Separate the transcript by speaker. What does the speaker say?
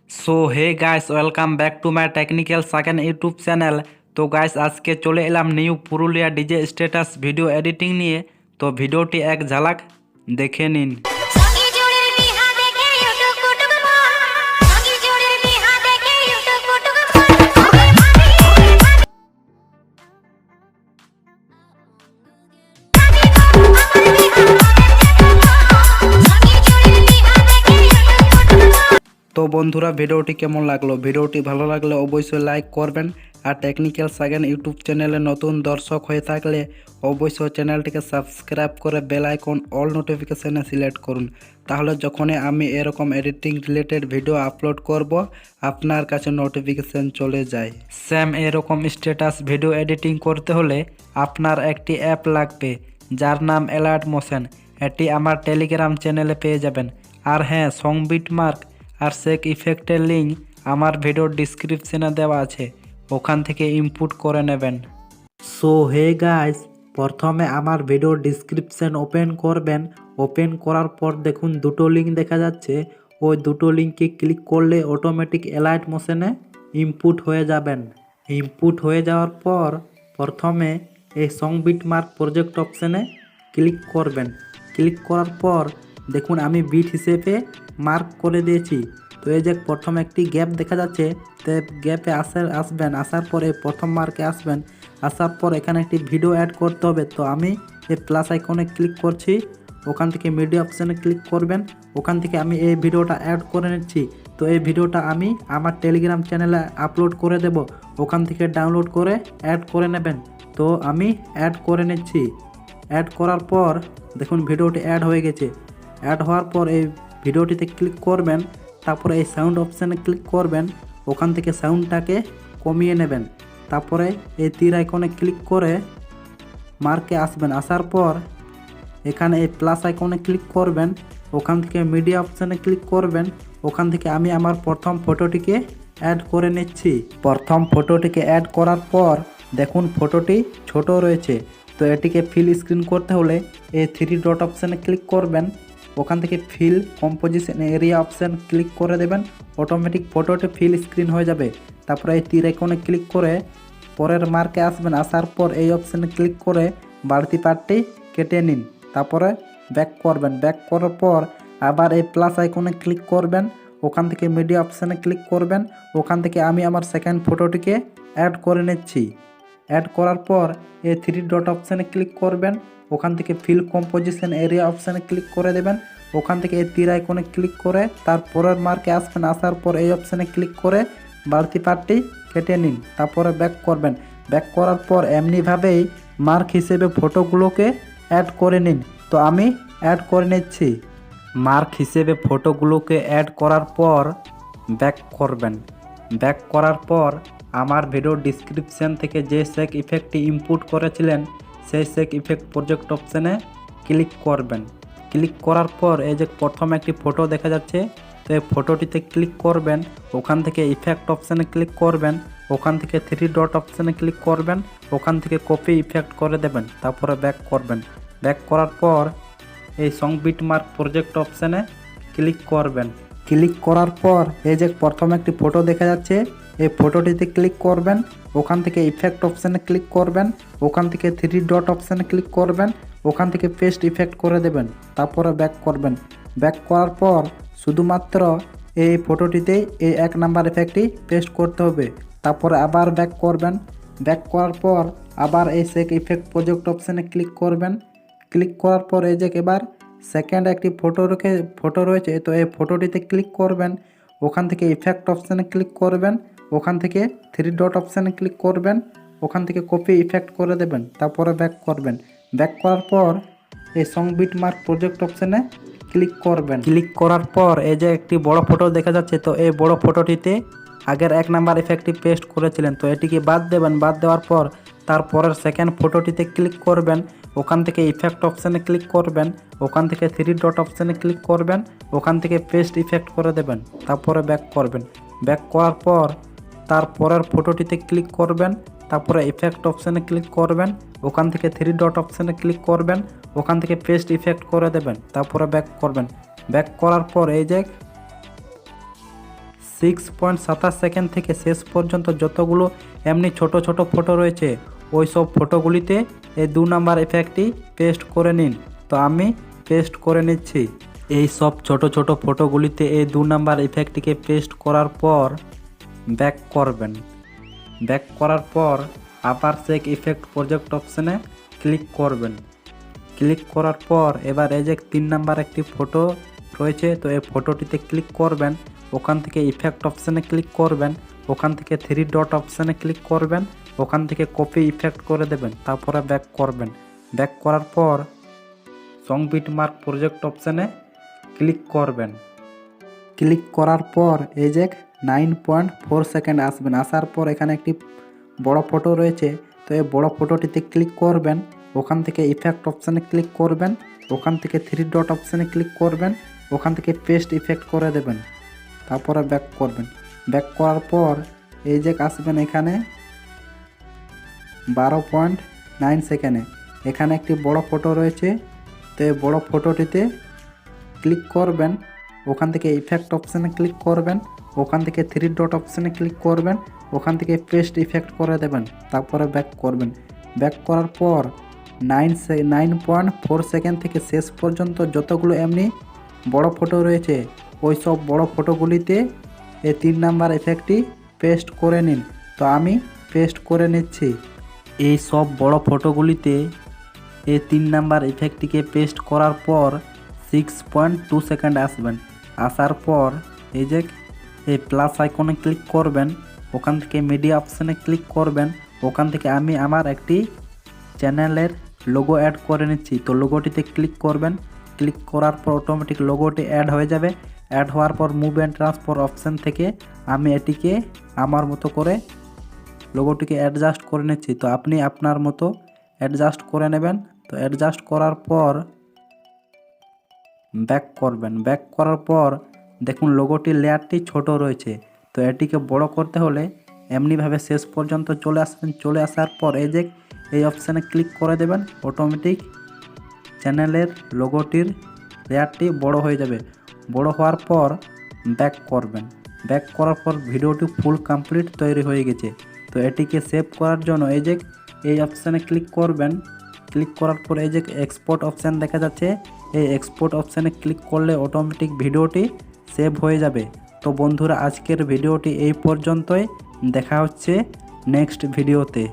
Speaker 1: So hey guys, welcome back to my technical Sagen YouTube channel। তো guys আজকে চলে এলাম new Purulia DJ status video editing নিয়ে। তো ভিডিওটি এক ঝলক দেখে নিন।
Speaker 2: songi judi biha dekhe utuk putuk songi judi biha dekhe utuk putuk
Speaker 1: তো বন্ধুরা ভিডিওটি কেমন লাগলো? ভিডিওটি ভালো লাগলে অবশ্যই লাইক করবেন, আর টেকনিক্যাল সাগেন ইউটিউব চ্যানেলে নতুন দর্শক হয়ে থাকলে অবশ্যই চ্যানেলটিকে সাবস্ক্রাইব করে বেল আইকন অল নোটিফিকেশনে সিলেক্ট করুন। তাহলে যখনই আমি এরকম এডিটিং রিলেটেড ভিডিও আপলোড করব আপনার কাছে নোটিফিকেশন চলে যায়। সেম এরকম স্ট্যাটাস ভিডিও এডিটিং করতে হলে আপনার একটি অ্যাপ লাগবে যার নাম অ্যালাইট মোশন। এটি আমার টেলিগ্রাম চ্যানেলে পেয়ে যাবেন। আর হ্যাঁ, সং বিট মার্ক আর সেক ইফেক্টের লিঙ্ক আমার ভিডিওর ডিসক্রিপশনে দেওয়া আছে, ওখান থেকে ইনপুট করে নেবেন। সো হে গাইস, প্রথমে আমার ভিডিওর ডিসক্রিপশন ওপেন করবেন। ওপেন করার পর দেখুন দুটো লিঙ্ক দেখা যাচ্ছে, ওই দুটো লিঙ্কে ক্লিক করলে অটোমেটিক অ্যালাইট মোশনে ইনপুট হয়ে যাবেন। ইনপুট হয়ে যাওয়ার পর প্রথমে এই সং বিট মার্ক প্রজেক্ট অপশানে ক্লিক করবেন। ক্লিক করার পর দেখুন আমি বিট হিসেবে মার্ক করে দিয়েছি। তো এই যে প্রথম একটি গ্যাপ দেখা যাচ্ছে, তো গ্যাপে আসবেন। আসার পরে প্রথম মার্কে আসবেন। আসার পর এখানে একটি ভিডিও অ্যাড করতে হবে। তো আমি এই প্লাস আইকনে ক্লিক করছি, ওখান থেকে মিডিয়া অপশানে ক্লিক করবেন। ওখান থেকে আমি এই ভিডিওটা অ্যাড করে নিচ্ছি। তো এই ভিডিওটা আমি আমার টেলিগ্রাম চ্যানেলে আপলোড করে দেব, ওখান থেকে ডাউনলোড করে অ্যাড করে নেবেন। তো আমি অ্যাড করে নিচ্ছি। অ্যাড করার পর দেখুন ভিডিওটি অ্যাড হয়ে গেছে। অ্যাড হওয়ার পর এই ভিডিওটিতে ক্লিক করবেন, তারপরে এই সাউন্ড অপশানে ক্লিক করবেন। ওখান থেকে সাউন্ডটাকে কমিয়ে নেবেন। তারপরে এই তীর আইকনে ক্লিক করে মার্কে আসবেন। আসার পর এখানে এই প্লাস আইকনে ক্লিক করবেন। ওখান থেকে মিডিয়া অপশানে ক্লিক করবেন। ওখান থেকে আমি আমার প্রথম ফটোটিকে অ্যাড করে নিচ্ছি। প্রথম ফটোটিকে অ্যাড করার পর দেখুন ফটোটি ছোট রয়েছে। তো এটিকে ফিল স্ক্রিন করতে হলে এই থ্রি ডট অপশানে ক্লিক করবেন। ওখান থেকে fill composition area option click করে দেবেন। অটোমেটিক ফটোটি ফিল স্ক্রিন হয়ে যাবে। তারপরে এই তীর আইকনে ক্লিক করে পরের মার্কে আসবেন। আসার পর এই অপশানে ক্লিক করে বাড়তি পার্টটি কেটে নিন। তারপরে ব্যাক করবেন। ব্যাক করার পর আবার এই প্লাস আইকনে ক্লিক করবেন। ওখান থেকে মিডিয়া অপশানে ক্লিক করবেন। ওখান থেকে আমি আমার সেকেন্ড ফটোটিকে অ্যাড করে নিচ্ছি। অ্যাড করার পর এই থ্রি ডট অপশানে ক্লিক করবেন। ওখান থেকে ফিল কম্পোজিশন এরিয়া অপশানে ক্লিক করে দেবেন। ওখান থেকে এই তীর আইকনে ক্লিক করে তারপরের মার্কে আসবেন। আসার পর এই অপশানে ক্লিক করে বাড়তি পার্টটি কেটে নিন। তারপরে ব্যাক করবেন। ব্যাক করার পর এমনিভাবেই মার্ক হিসেবে ফটোগুলোকে অ্যাড করে নিন। তো আমি অ্যাড করে নিচ্ছি। মার্ক হিসেবে ফটোগুলোকে অ্যাড করার পর ব্যাক করবেন। ব্যাক করার পর আমার ভিডিও ডিসক্রিপশান থেকে যে সেক ইফেক্টটি ইনপুট করেছিলেন সেই সেক ইফেক্ট প্রজেক্ট অপশানে ক্লিক করবেন। ক্লিক করার পর এই যে প্রথম একটি ফটো দেখা যাচ্ছে, তো এই ফটোটিতে ক্লিক করবেন। ওখান থেকে ইফেক্ট অপশানে ক্লিক করবেন। ওখান থেকে থ্রি ডট অপশানে ক্লিক করবেন। ওখান থেকে কপি ইফেক্ট করে দেবেন। তারপরে ব্যাক করবেন। ব্যাক করার পর এই সং বিট মার্ক প্রজেক্ট অপশানে ক্লিক করবেন। ক্লিক করার পর এই যে প্রথম একটি ফটো দেখা যাচ্ছে, এই ফটোটিতে ক্লিক করবেন। ওখান থেকে ইফেক্ট অপশানে ক্লিক করবেন। ওখান থেকে থ্রি ডট অপশানে ক্লিক করবেন। ওখান থেকে পেস্ট ইফেক্ট করে দেবেন। তারপরে ব্যাক করবেন। ব্যাক করার পর শুধুমাত্র এই ফটোটিতেই এই এক নাম্বার ইফেক্টটি পেস্ট করতে হবে। তারপরে আবার ব্যাক করবেন। ব্যাক করার পর আবার এই সেক ইফেক্ট প্রজেক্ট অপশানে ক্লিক করবেন। ক্লিক করার পর এই যে এবার সেকেন্ড একটি ফটো রয়েছে, তো এই ফটোটিতে ক্লিক করবেন। ওখান থেকে ইফেক্ট অপশানে ক্লিক করবেন। ওখান থেকে থ্রি ডট অপশানে ক্লিক করবেন। ওখান থেকে কপি ইফেক্ট করে দেবেন। তারপরে ব্যাক করবেন। ব্যাক করার পর এই সং বিট মার্ক প্রজেক্ট অপশানে ক্লিক করবেন। ক্লিক করার পর এই যে একটি বড় ফটো দেখা যাচ্ছে, তো এই বড় ফটোটিতে আগের এক নাম্বার ইফেক্টটি পেস্ট করেছিলেন, তো এটিকে বাদ দেবেন। বাদ দেওয়ার পর তারপরের সেকেন্ড ফটোটিতে ক্লিক করবেন। ওখান থেকে ইফেক্ট অপশানে ক্লিক করবেন। ওখান থেকে থ্রি ডট অপশানে ক্লিক করবেন। ওখান থেকে পেস্ট ইফেক্ট করে দেবেন। তারপরে ব্যাক করবেন। ব্যাক করার পর তারপরের ফটোটিতে ক্লিক করবেন। তারপরে ইফেক্ট অপশানে ক্লিক করবেন। ওখান থেকে থ্রি ডট অপশানে ক্লিক করবেন। ওখান থেকে পেস্ট ইফেক্ট করে দেবেন। তারপরে ব্যাক করবেন। ব্যাক করার পর এই যে 6.27 সেকেন্ড থেকে শেষ পর্যন্ত যতগুলো এমনি ছোট ছোট ফটো রয়েছে ওই সব ফটোগুলিতে এই 2 নাম্বার ইফেক্টটি পেস্ট করে নিন। তো আমি পেস্ট করে নিচ্ছি। এই সব ছোট ছোট ফটোগুলিতে এই 2 নাম্বার ইফেক্টটিকে পেস্ট করার পর ব্যাক করবেন। ব্যাক করার পর আবার চেক ইফেক্ট প্রজেক্ট অপশানে ক্লিক করবেন। ক্লিক করার পর এবার এই যে 3 নাম্বার একটি ফটো রয়েছে, তো এই ফটোটিতে ক্লিক করবেন। ওখান থেকে ইফেক্ট অপশানে ক্লিক করবেন। ওখান থেকে 3 ডট অপশানে ক্লিক করবেন। ওখান থেকে কপি ইফেক্ট করে দেবেন। তারপরে ব্যাক করবেন। ব্যাক করার পর সং বিটমার্ক প্রজেক্ট অপশানে ক্লিক করবেন। ক্লিক করার পর এই যে 9.4 সেকেন্ড আসবেন। আসার পর এখানে একটি বড় ফটো রয়েছে, তো এই বড় ফটোটিতে ক্লিক করবেন। ওখান থেকে ইফেক্ট অপশানে ক্লিক করবেন। ওখান থেকে 3 ডট অপশানে ক্লিক করবেন। ওখান থেকে পেস্ট ইফেক্ট করে দেবেন। তারপরে ব্যাক করবেন। ব্যাক করার পর এই যে আসবেন এখানে 12.9 সেকেন্ডে এখানে একটি বড় ফটো রয়েছে, তো এই বড় ফটোটিতে ক্লিক করবেন। ওখান থেকে ইফেক্ট অপশানে ক্লিক করবেন। ওখান থেকে 3 ডট অপশানে ক্লিক করবেন। ওখান থেকে পেস্ট ইফেক্ট করে দেবেন। তারপরে ব্যাক করবেন। ব্যাক করার পর 9.4 সেকেন্ড থেকে শেষ পর্যন্ত যতগুলো এমনি বড় ফটো রয়েছে ওই সব বড় ফটোগুলিতে এই 3 নাম্বার ইফেক্টটি পেস্ট করে নিন। তো আমি পেস্ট করে নিচ্ছি। এই সব বড় ফটোগুলিতে এই 3 নাম্বার ইফেক্টটিকে পেস্ট করার পর 6.2 সেকেন্ড আসবেন। আসার পর এই যে এই প্লাস আইকনে ক্লিক করবেন। ওখান থেকে মিডিয়া অপশানে ক্লিক করবেন। ওখান থেকে আমি আমার একটি চ্যানেলের লোগো অ্যাড করে নিচ্ছি, তো লোগোটিতে ক্লিক করবেন। ক্লিক করার পর অটোমেটিক লোগোটি অ্যাড হয়ে যাবে। অ্যাড হওয়ার পর মুভ অ্যান্ড ট্রান্সফার অপশান থেকে আমি এটিকে আমার মতো করে লোগোটিকে অ্যাডজাস্ট করে নিচ্ছি। তো আপনি আপনার মতো অ্যাডজাস্ট করে নেবেন। তো অ্যাডজাস্ট করার পর ব্যাক করবেন। ব্যাক করার পর দেখুন লোগোটির লেয়ারটি ছোট রয়েছে, তো এটিকে বড় করতে হলে এমনিভাবে শেষ পর্যন্ত চলে আসবেন। চলে আসার পর এই যে এই অপশানে ক্লিক করে দেবেন। অটোমেটিক চ্যানেলের লোগোটির লেয়ারটি বড় হয়ে যাবে। বড় হওয়ার পর ব্যাক করবেন। ব্যাক করার পর ভিডিওটি ফুল কমপ্লিট তৈরি হয়ে গেছে। তো এটিকে সেভ করার জন্য এই যে এই অপশানে ক্লিক করবেন। ক্লিক করার পর এই যে এক্সপোর্ট অপশান দেখা যাচ্ছে, এই এক্সপোর্ট অপশানে ক্লিক করলে অটোমেটিক ভিডিওটি সেভ হয়ে যাবে। তো বন্ধুরা আজকের ভিডিওটি এই পর্যন্তই। দেখা হচ্ছে নেক্সট ভিডিওতে।